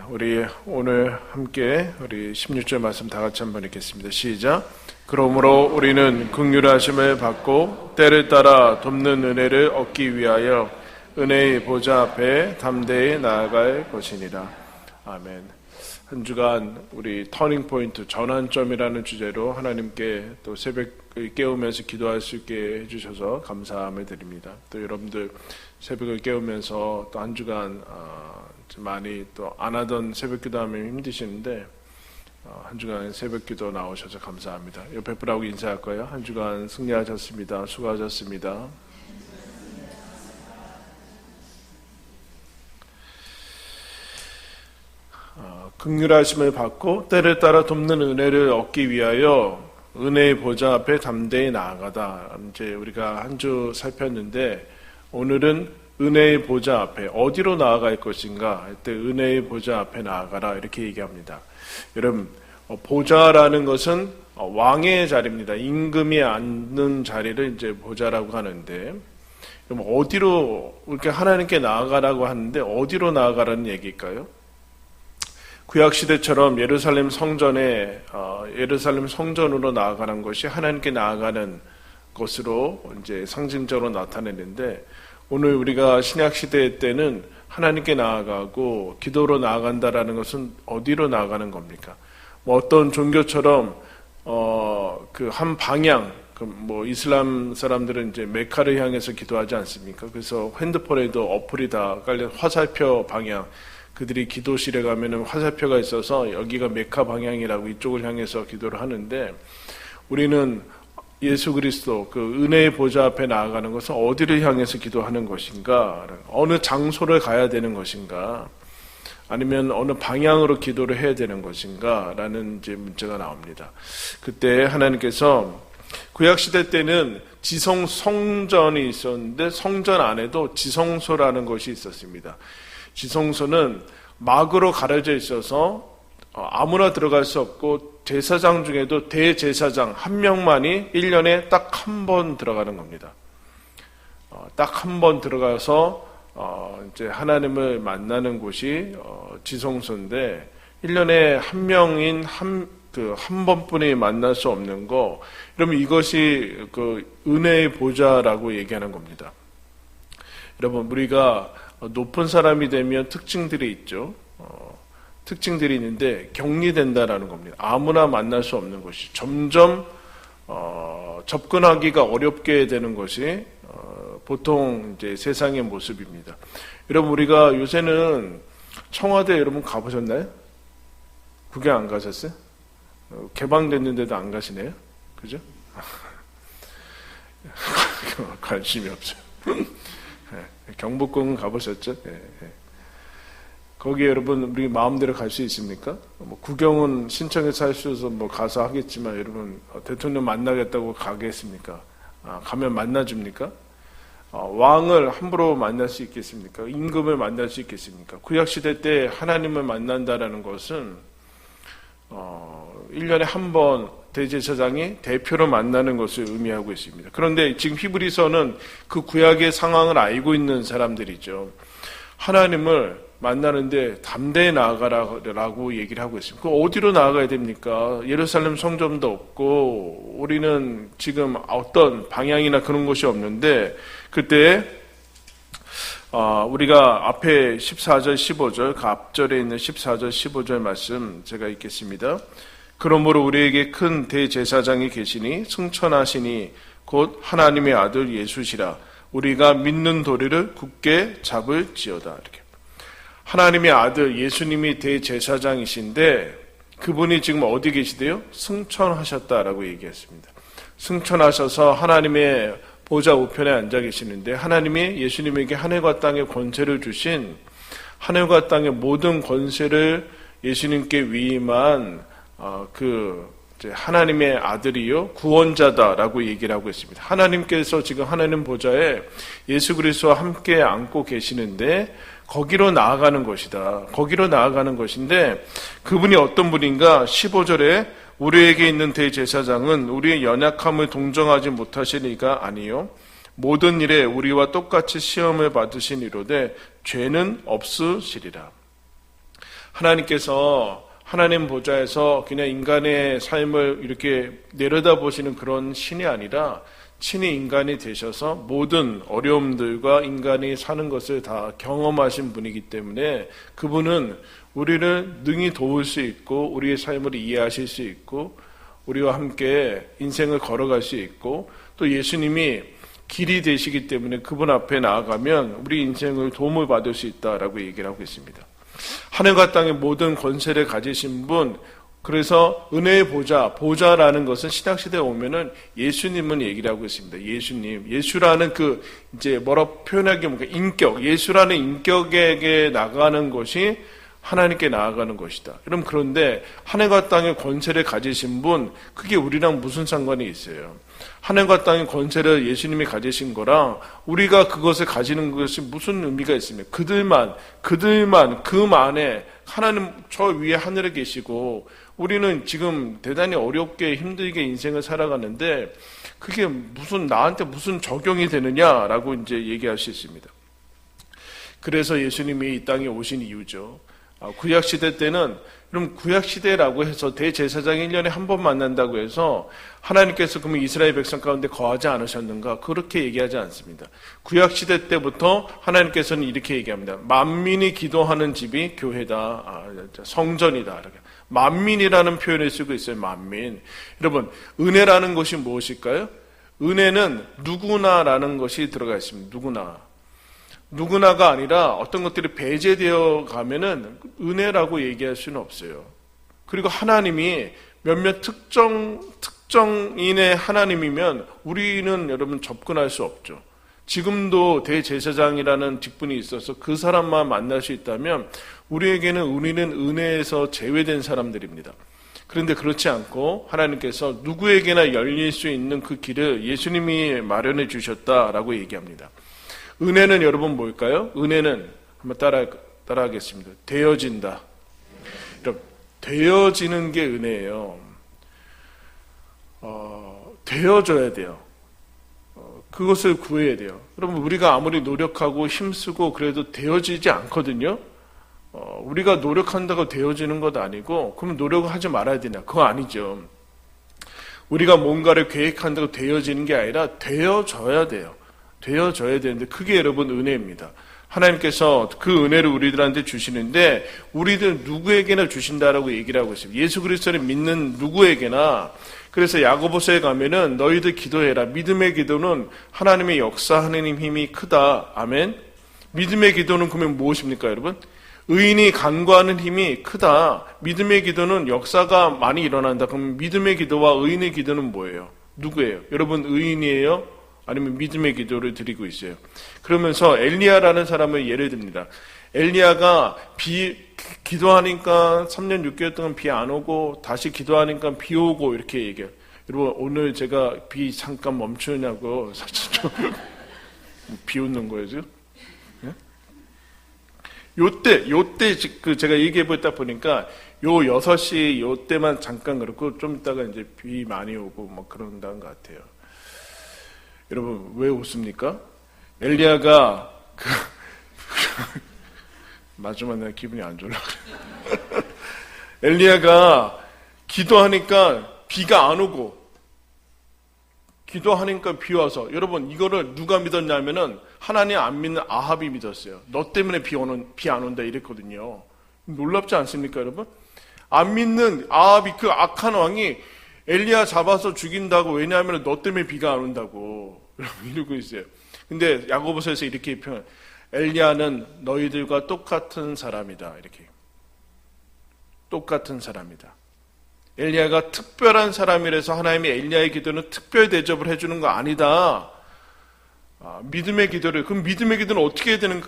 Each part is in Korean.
우리 오늘 함께 우리 16절 말씀 다 같이 한번 읽겠습니다. 시작. 그러므로 우리는 긍휼하심을 받고 때를 따라 돕는 은혜를 얻기 위하여 은혜의 보좌 앞에 담대히 나아갈 것이니라. 아멘. 한 주간 우리 터닝 포인트 전환점이라는 주제로 하나님께 또 새벽을 깨우면서 기도할 수 있게 해주셔서 감사함을 드립니다. 또 여러분들 새벽을 깨우면서 또 한 주간 많이 또 안 하던 새벽 기도하면 힘드시는데 한 주간 새벽 기도 나오셔서 감사합니다. 옆에 분하고 인사할 거예요. 한 주간 승리하셨습니다. 수고하셨습니다. 긍휼하심을 받고 때를 따라 돕는 은혜를 얻기 위하여 은혜의 보좌 앞에 담대히 나아가다. 이제 우리가 한 주 살폈는데 오늘은 은혜의 보좌 앞에 어디로 나아갈 것인가 할 때 은혜의 보좌 앞에 나아가라 이렇게 얘기합니다. 여러분 보좌라는 것은 왕의 자리입니다. 임금이 앉는 자리를 이제 보좌라고 하는데 그럼 어디로 이렇게 하나님께 나아가라고 하는데 어디로 나아가라는 얘기일까요? 구약 시대처럼 예루살렘 성전에 예루살렘 성전으로 나아가는 것이 하나님께 나아가는 것으로 이제 상징적으로 나타내는데 오늘 우리가 신약 시대 때는 하나님께 나아가고 기도로 나아간다라는 것은 어디로 나아가는 겁니까? 뭐 어떤 종교처럼 그 한 방향 뭐 이슬람 사람들은 이제 메카를 향해서 기도하지 않습니까? 그래서 핸드폰에도 어플이 다 깔려 화살표 방향 그들이 기도실에 가면은 화살표가 있어서 여기가 메카 방향이라고 이쪽을 향해서 기도를 하는데 우리는 예수 그리스도 그 은혜의 보좌 앞에 나아가는 것은 어디를 향해서 기도하는 것인가? 어느 장소를 가야 되는 것인가? 아니면 어느 방향으로 기도를 해야 되는 것인가? 라는 이제 문제가 나옵니다. 그때 하나님께서 구약 시대 때는 지성 성전이 있었는데 성전 안에도 지성소라는 것이 있었습니다. 지성소는 막으로 가려져 있어서 아무나 들어갈 수 없고 제사장 중에도 대제사장 한 명만이 1년에 딱 한 번 들어가는 겁니다. 딱 한 번 들어가서 이제 하나님을 만나는 곳이 지성소인데 1년에 한 명인 한 번뿐이 만날 수 없는 거. 그러면 이것이 그 은혜의 보좌라고 얘기하는 겁니다. 여러분 우리가 높은 사람이 되면 특징들이 있죠. 특징들이 있는데 격리된다라는 겁니다. 아무나 만날 수 없는 것이 점점 접근하기가 어렵게 되는 것이 보통 이제 세상의 모습입니다. 여러분 우리가 요새는 청와대 여러분 가보셨나요? 구경 안 가셨어요? 개방됐는데도 안 가시네요? 그죠? 관심이 없어요. 경복궁은 가보셨죠? 거기에 여러분 우리 마음대로 갈 수 있습니까? 뭐 구경은 신청해서 할 수 있어서 뭐 가서 하겠지만 여러분 대통령 만나겠다고 가겠습니까? 가면 만나줍니까? 왕을 함부로 만날 수 있겠습니까? 임금을 만날 수 있겠습니까? 구약시대 때 하나님을 만난다라는 것은 1년에 한 번 대제사장이 대표로 만나는 것을 의미하고 있습니다. 그런데 지금 히브리서는 그 구약의 상황을 알고 있는 사람들이죠. 하나님을 만나는데 담대히 나아가라고 얘기를 하고 있습니다. 그 어디로 나아가야 됩니까? 예루살렘 성전도 없고 우리는 지금 어떤 방향이나 그런 것이 없는데 그때 우리가 앞에 14절 15절 그 앞절에 있는 14절 15절 말씀 제가 읽겠습니다. 그러므로 우리에게 큰 대제사장이 계시니 승천하시니 곧 하나님의 아들 예수시라. 우리가 믿는 도리를 굳게 잡을지어다. 이렇게 하나님의 아들 예수님이 대제사장이신데 그분이 지금 어디 계시대요? 승천하셨다라고 얘기했습니다. 승천하셔서 하나님의 보좌 우편에 앉아 계시는데 하나님이 예수님에게 하늘과 땅의 권세를 주신 하늘과 땅의 모든 권세를 예수님께 위임한 하나님의 아들이요 구원자다라고 얘기를 하고 있습니다. 하나님께서 지금 하나님 보좌에 예수 그리스도와 함께 앉고 계시는데 거기로 나아가는 것이다. 거기로 나아가는 것인데 그분이 어떤 분인가? 15절에 우리에게 있는 대제사장은 우리의 연약함을 동정하지 못하실 이가 아니요 모든 일에 우리와 똑같이 시험을 받으신 이로되 죄는 없으시리라. 하나님께서 하나님 보좌에서 그냥 인간의 삶을 이렇게 내려다보시는 그런 신이 아니라 친히 인간이 되셔서 모든 어려움들과 인간이 사는 것을 다 경험하신 분이기 때문에 그분은 우리를 능히 도울 수 있고 우리의 삶을 이해하실 수 있고 우리와 함께 인생을 걸어갈 수 있고 또 예수님이 길이 되시기 때문에 그분 앞에 나아가면 우리 인생을 도움을 받을 수 있다라고 얘기를 하고 있습니다. 하늘과 땅의 모든 권세를 가지신 분, 그래서 은혜의 보좌라는 것은 신약시대에 오면은 예수님은 얘기를 하고 있습니다. 예수님, 예수라는 이제 뭐라고 표현하기 뭔가 인격, 예수라는 인격에게 나가는 것이 하나님께 나아가는 것이다. 여러분, 그런데 하늘과 땅의 권세를 가지신 분, 그게 우리랑 무슨 상관이 있어요? 하늘과 땅의 권세를 예수님이 가지신 거랑 우리가 그것을 가지는 것이 무슨 의미가 있습니까? 그들만 그만에 하나님 저 위에 하늘에 계시고 우리는 지금 대단히 어렵게 힘들게 인생을 살아가는데 그게 나한테 무슨 적용이 되느냐라고 이제 얘기할 수 있습니다. 그래서 예수님이 이 땅에 오신 이유죠. 구약시대 때는, 그럼 구약시대라고 해서 대제사장이 1년에 한 번 만난다고 해서 하나님께서 그러면 이스라엘 백성 가운데 거하지 않으셨는가? 그렇게 얘기하지 않습니다. 구약시대 때부터 하나님께서는 이렇게 얘기합니다. 만민이 기도하는 집이 교회다. 성전이다. 만민이라는 표현을 쓰고 있어요. 만민. 여러분, 은혜라는 것이 무엇일까요? 은혜는 누구나라는 것이 들어가 있습니다. 누구나가 아니라 어떤 것들이 배제되어 가면은 은혜라고 얘기할 수는 없어요. 그리고 하나님이 몇몇 특정인의 하나님이면 우리는 여러분 접근할 수 없죠. 지금도 대제사장이라는 직분이 있어서 그 사람만 만날 수 있다면 우리는 은혜에서 제외된 사람들입니다. 그런데 그렇지 않고 하나님께서 누구에게나 열릴 수 있는 그 길을 예수님이 마련해 주셨다라고 얘기합니다. 은혜는 여러분 뭘까요? 은혜는 한번 따라하겠습니다. 되어진다. 여러분, 되어지는 게 은혜예요. 되어져야 돼요. 그것을 구해야 돼요. 여러분, 우리가 아무리 노력하고 힘쓰고 그래도 되어지지 않거든요. 우리가 노력한다고 되어지는 것 아니고, 그러면 노력을 하지 말아야 되냐? 그거 아니죠. 우리가 뭔가를 계획한다고 되어지는 게 아니라 되어져야 돼요. 되어져야 되는데 그게 여러분 은혜입니다. 하나님께서 그 은혜를 우리들한테 주시는데 우리들 누구에게나 주신다라고 얘기를 하고 있습니다. 예수 그리스도를 믿는 누구에게나. 그래서 야고보서에 가면은 너희들 기도해라. 믿음의 기도는 하나님의 역사하는 힘이 크다. 아멘. 믿음의 기도는 그러면 무엇입니까, 여러분? 의인이 간구하는 힘이 크다. 믿음의 기도는 역사가 많이 일어난다. 그럼 믿음의 기도와 의인의 기도는 뭐예요? 누구예요? 여러분, 의인이에요? 아니면 믿음의 기도를 드리고 있어요. 그러면서 엘리야라는 사람을 예를 듭니다. 엘리야가 기도하니까 3년 6개월 동안 비 안 오고 다시 기도하니까 비 오고 이렇게 얘기해요. 여러분, 오늘 제가 비 잠깐 멈추냐고 사실 좀 비웃는 거예요, 지금? 요때 제가 얘기해 보다 보니까 요 6시 요때만 잠깐 그렇고 좀 이따가 이제 비 많이 오고 뭐 그런다는 것 같아요. 여러분, 왜 웃습니까? 엘리야가 마지막에 내가 기분이 안 좋으려고 그래. 엘리야가 기도하니까 비가 안 오고 기도하니까 비 와서, 여러분, 이거를 누가 믿었냐면은 하나님 안 믿는 아합이 믿었어요. 너 때문에 비 안 온다 이랬거든요. 놀랍지 않습니까, 여러분? 안 믿는 아합이, 그 악한 왕이 엘리야 잡아서 죽인다고. 왜냐하면 너 때문에 비가 안 온다고 이러고 있어요. 근데 야고보서에서 이렇게 표현, 엘리야는 너희들과 똑같은 사람이다. 이렇게. 똑같은 사람이다. 엘리야가 특별한 사람이라서 하나님이 엘리야의 기도는 특별 대접을 해주는 거 아니다. 믿음의 기도를, 그럼 믿음의 기도는 어떻게 해야 되는,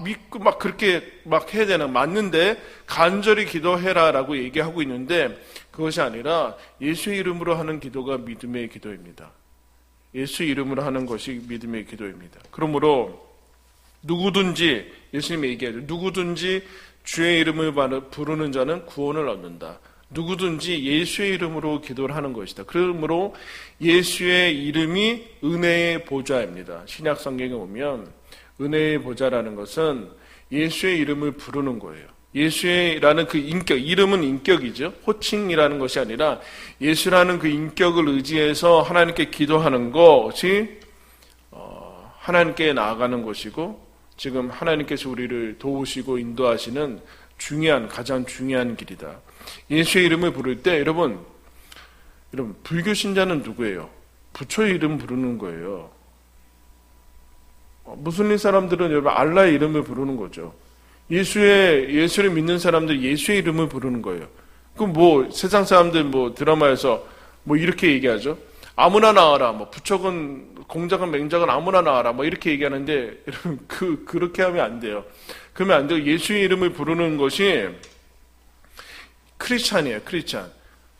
믿고 그렇게 해야 되나? 맞는데, 간절히 기도해라라고 얘기하고 있는데, 그것이 아니라 예수의 이름으로 하는 기도가 믿음의 기도입니다. 예수 이름으로 하는 것이 믿음의 기도입니다. 그러므로, 누구든지, 예수님이 얘기하죠. 누구든지 주의 이름을 부르는 자는 구원을 얻는다. 누구든지 예수의 이름으로 기도를 하는 것이다. 그러므로 예수의 이름이 은혜의 보좌입니다. 신약 성경에 보면 은혜의 보좌라는 것은 예수의 이름을 부르는 거예요. 예수라는 그 인격, 이름은 인격이죠. 호칭이라는 것이 아니라 예수라는 그 인격을 의지해서 하나님께 기도하는 것이 하나님께 나아가는 것이고, 지금 하나님께서 우리를 도우시고 인도하시는 가장 중요한 길이다. 예수의 이름을 부를 때 여러분 불교 신자는 누구예요? 부처의 이름 부르는 거예요. 무슬림 사람들은 여러분 알라의 이름을 부르는 거죠. 예수를 믿는 사람들 예수의 이름을 부르는 거예요. 그럼 뭐 세상 사람들 뭐 드라마에서 뭐 이렇게 얘기하죠. 아무나 나와라. 뭐 부처건 공작은 맹작은 아무나 나와라. 뭐 이렇게 얘기하는데 여러분 그렇게 하면 안 돼요. 그러면 안 돼요. 예수의 이름을 부르는 것이 크리스찬이에요. 크리스찬.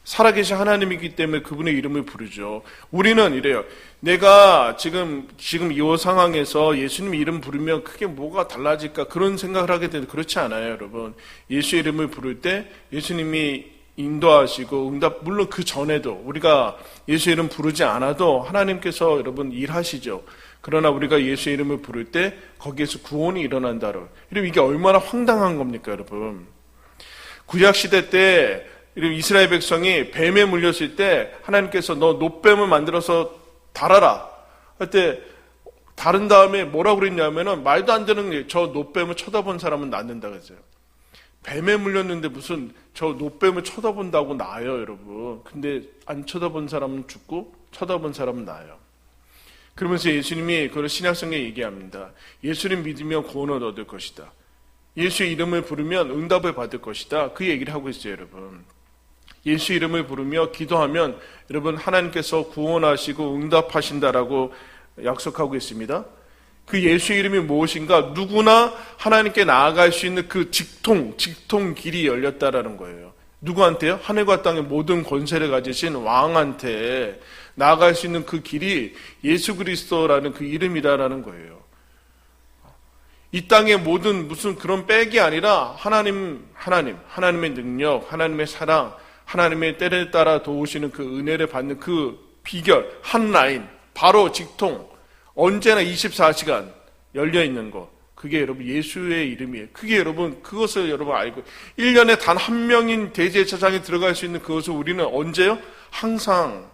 살아계신 하나님이기 때문에 그분의 이름을 부르죠. 우리는 이래요. 내가 지금 이 상황에서 예수님 이름 부르면 크게 뭐가 달라질까 그런 생각을 하게 되는데 그렇지 않아요, 여러분. 예수의 이름을 부를 때 예수님이 인도하시고 물론 그 전에도 우리가 예수 이름 부르지 않아도 하나님께서 여러분 일하시죠. 그러나 우리가 예수의 이름을 부를 때 거기에서 구원이 일어난다로. 여러분 이게 얼마나 황당한 겁니까, 여러분. 구약시대 때 이스라엘 백성이 뱀에 물렸을 때 하나님께서 너 놋뱀을 만들어서 달아라 할 때 다른 다음에 뭐라고 그랬냐면은 말도 안 되는 게 저 놋뱀을 쳐다본 사람은 낫는다 그랬어요. 뱀에 물렸는데 무슨 저 놋뱀을 쳐다본다고 나아요, 여러분. 근데 안 쳐다본 사람은 죽고 쳐다본 사람은 나아요. 그러면서 예수님이 그걸 신약성경에 얘기합니다. 예수님 믿으면 구원을 얻을 것이다. 예수의 이름을 부르면 응답을 받을 것이다. 그 얘기를 하고 있어요, 여러분. 예수 이름을 부르며 기도하면 여러분 하나님께서 구원하시고 응답하신다라고 약속하고 있습니다. 그 예수의 이름이 무엇인가? 누구나 하나님께 나아갈 수 있는 그 직통 길이 열렸다라는 거예요. 누구한테요? 하늘과 땅의 모든 권세를 가지신 왕한테 나아갈 수 있는 그 길이 예수 그리스도라는 그 이름이다라는 거예요. 이 땅의 모든 무슨 그런 백이 아니라 하나님의 능력, 하나님의 사랑, 하나님의 때를 따라 도우시는 그 은혜를 받는 그 비결, 한 라인, 바로 직통, 언제나 24시간 열려있는 것. 그게 여러분 예수의 이름이에요. 그게 여러분 그것을 여러분 알고 1년에 단 한 명인 대제사장이 들어갈 수 있는 그것을 우리는 언제요? 항상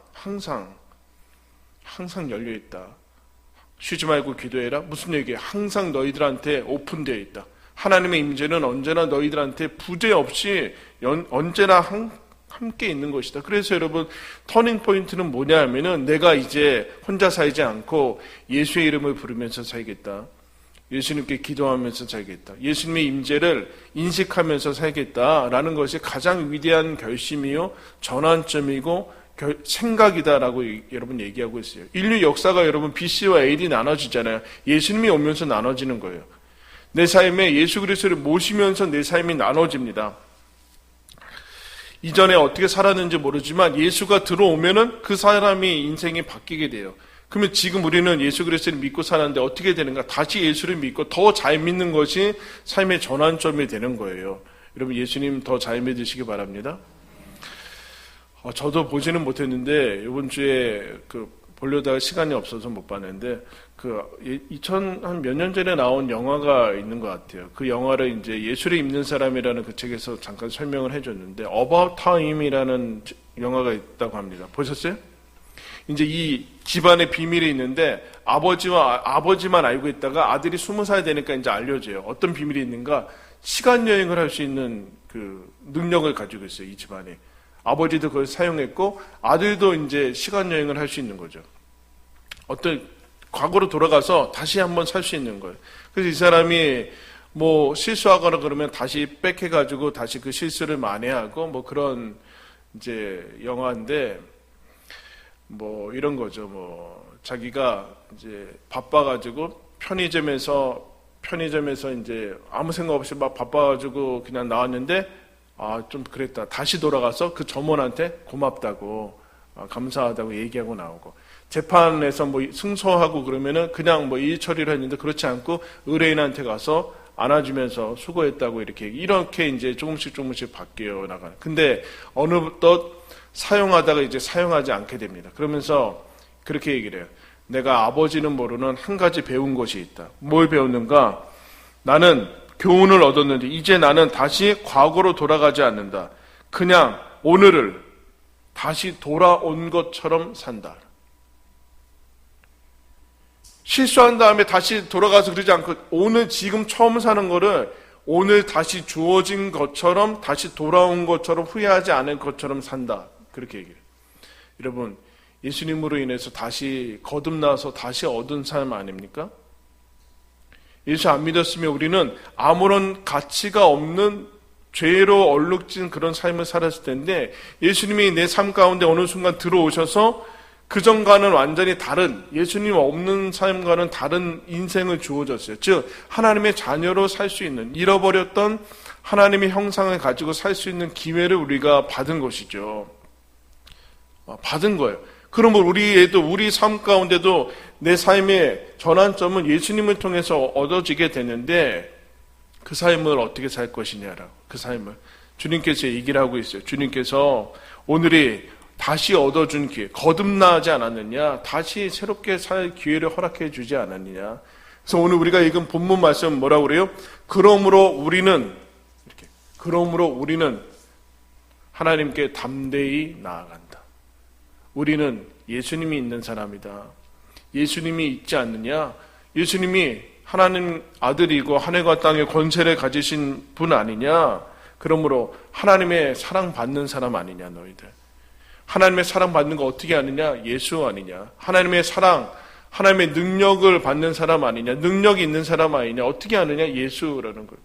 열려있다. 쉬지 말고 기도해라. 무슨 얘기예요? 항상 너희들한테 오픈되어 있다. 하나님의 임재는 언제나 너희들한테 부재 없이 언제나 함께 있는 것이다. 그래서 여러분 터닝 포인트는 뭐냐 하면은 내가 이제 혼자 살지 않고 예수의 이름을 부르면서 살겠다. 예수님께 기도하면서 살겠다. 예수님의 임재를 인식하면서 살겠다라는 것이 가장 위대한 결심이요 전환점이고 생각이다라고 여러분 얘기하고 있어요. 인류 역사가 여러분 BC와 AD 나눠지잖아요. 예수님이 오면서 나눠지는 거예요. 내 삶에 예수 그리스도를 모시면서 내 삶이 나눠집니다. 이전에 어떻게 살았는지 모르지만 예수가 들어오면은 그 사람이 인생이 바뀌게 돼요. 그러면 지금 우리는 예수 그리스도를 믿고 사는데 어떻게 되는가? 다시 예수를 믿고 더 잘 믿는 것이 삶의 전환점이 되는 거예요. 여러분 예수님 더 잘 믿으시기 바랍니다. 저도 보지는 못했는데 이번 주에 보려다가 시간이 없어서 못 봤는데 2000 한 몇 년 전에 나온 영화가 있는 것 같아요. 그 영화를 이제 예수를 입는 사람이라는 그 책에서 잠깐 설명을 해줬는데 About Time이라는 영화가 있다고 합니다. 보셨어요? 이제 이 집안에 비밀이 있는데 아버지만 알고 있다가 아들이 20살 되니까 이제 알려줘요. 어떤 비밀이 있는가? 시간 여행을 할 수 있는 그 능력을 가지고 있어요. 이 집안에. 아버지도 그걸 사용했고 아들도 이제 시간 여행을 할 수 있는 거죠. 어떤 과거로 돌아가서 다시 한번 살 수 있는 거예요. 그래서 이 사람이 뭐 실수하거나 그러면 다시 빽해가지고 다시 그 실수를 만회하고 뭐 그런 이제 영화인데 뭐 이런 거죠. 뭐 자기가 이제 바빠가지고 편의점에서 이제 아무 생각 없이 막 바빠가지고 그냥 나왔는데 좀 그랬다. 다시 돌아가서 그 점원한테 고맙다고 감사하다고 얘기하고 나오고 재판에서 뭐 승소하고 그러면은 그냥 뭐 일 처리를 했는데 그렇지 않고 의뢰인한테 가서 안아주면서 수고했다고 이렇게 이제 조금씩 바뀌어 나가는. 근데 어느덧 사용하다가 이제 사용하지 않게 됩니다. 그러면서 그렇게 얘기를 해요. 내가 아버지는 모르는 한 가지 배운 것이 있다. 뭘 배웠는가? 나는 교훈을 얻었는데 이제 나는 다시 과거로 돌아가지 않는다. 그냥 오늘을 다시 돌아온 것처럼 산다. 실수한 다음에 다시 돌아가서 그러지 않고 오늘 지금 처음 사는 거를 오늘 다시 주어진 것처럼 다시 돌아온 것처럼 후회하지 않을 것처럼 산다. 그렇게 얘기해요. 여러분, 예수님으로 인해서 다시 거듭나서 다시 얻은 삶 아닙니까? 예수 안 믿었으면 우리는 아무런 가치가 없는 죄로 얼룩진 그런 삶을 살았을 텐데 예수님이 내 삶 가운데 어느 순간 들어오셔서 그전과는 완전히 다른, 예수님 없는 삶과는 다른 인생을 주어졌어요. 즉 하나님의 자녀로 살 수 있는, 잃어버렸던 하나님의 형상을 가지고 살 수 있는 기회를 우리가 받은 것이죠. 받은 거예요. 그러면 우리 삶 가운데도 내 삶의 전환점은 예수님을 통해서 얻어지게 되는데 그 삶을 어떻게 살 것이냐라고. 그 삶을 주님께서 얘기를 하고 있어요. 주님께서 오늘이 다시 얻어준 기회, 거듭나지 않았느냐, 다시 새롭게 살 기회를 허락해 주지 않았느냐. 그래서 오늘 우리가 읽은 본문 말씀은 뭐라고 그래요? 그러므로 우리는 하나님께 담대히 나아간다. 우리는 예수님이 있는 사람이다. 예수님이 있지 않느냐? 예수님이 하나님 아들이고 하늘과 땅의 권세를 가지신 분 아니냐? 그러므로 하나님의 사랑받는 사람 아니냐, 너희들. 하나님의 사랑받는 거 어떻게 아느냐? 예수 아니냐? 하나님의 사랑, 하나님의 능력을 받는 사람 아니냐? 능력이 있는 사람 아니냐? 어떻게 아느냐? 예수라는 거예요.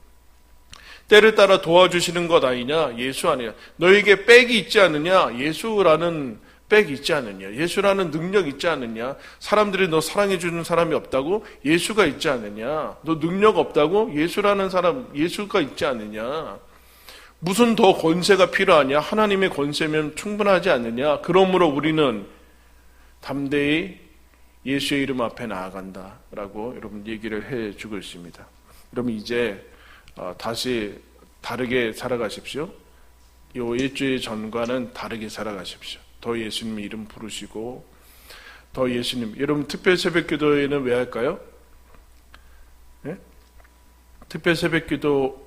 때를 따라 도와주시는 것 아니냐? 예수 아니냐? 너에게 백이 있지 않느냐? 예수라는 백이 있지 않느냐? 예수라는 능력 있지 않느냐? 사람들이 너 사랑해주는 사람이 없다고? 예수가 있지 않느냐? 너 능력 없다고? 예수라는 사람, 예수가 있지 않느냐? 무슨 더 권세가 필요하냐? 하나님의 권세면 충분하지 않느냐? 그러므로 우리는 담대히 예수의 이름 앞에 나아간다 라고 여러분 얘기를 해주고 있습니다. 여러분 이제 다시 다르게 살아가십시오. 이 일주일 전과는 다르게 살아가십시오. 더 예수님 이름 부르시고 더 예수님. 여러분 특별 새벽기도에는 왜 할까요? 네? 특별 새벽기도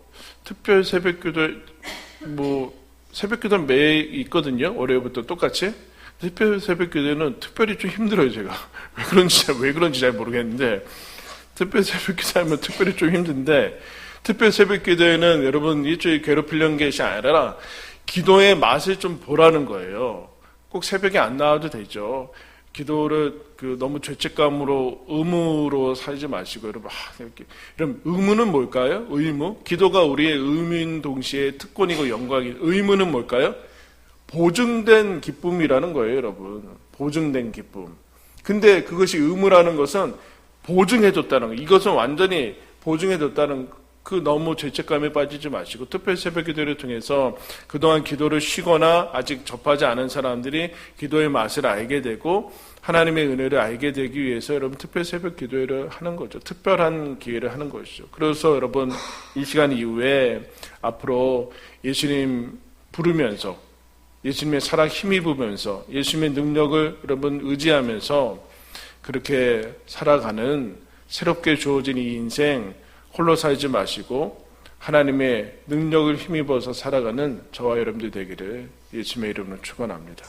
새벽기도는 매 있거든요. 월요일부터 똑같이. 특별 새벽기도는 특별히 좀 힘들어요, 제가. 왜 그런지 잘 모르겠는데 특별 새벽기도 하면 특별히 좀 힘든데 특별 새벽기도에는 여러분 일주일 괴롭히려는 것이 아니라 기도의 맛을 좀 보라는 거예요. 꼭 새벽에 안 나와도 되죠. 기도를 너무 죄책감으로 의무로 살지 마시고 여러분 이런 의무는 뭘까요? 의무? 기도가 우리의 의무인 동시에 특권이고 영광이. 의무는 뭘까요? 보증된 기쁨이라는 거예요, 여러분. 보증된 기쁨. 근데 그것이 의무라는 것은 보증해줬다는 거. 이것은 완전히 보증해줬다는 너무 죄책감에 빠지지 마시고 특별 새벽 기도를 통해서 그동안 기도를 쉬거나 아직 접하지 않은 사람들이 기도의 맛을 알게 되고 하나님의 은혜를 알게 되기 위해서 여러분 특별 새벽 기도를 하는 거죠. 특별한 기회를 하는 것이죠. 그래서 여러분 이 시간 이후에 앞으로 예수님 부르면서 예수님의 사랑 힘입으면서 예수님의 능력을 여러분 의지하면서 그렇게 살아가는 새롭게 주어진 이 인생 홀로 살지 마시고 하나님의 능력을 힘입어서 살아가는 저와 여러분들 되기를 예수님의 이름으로 축원합니다.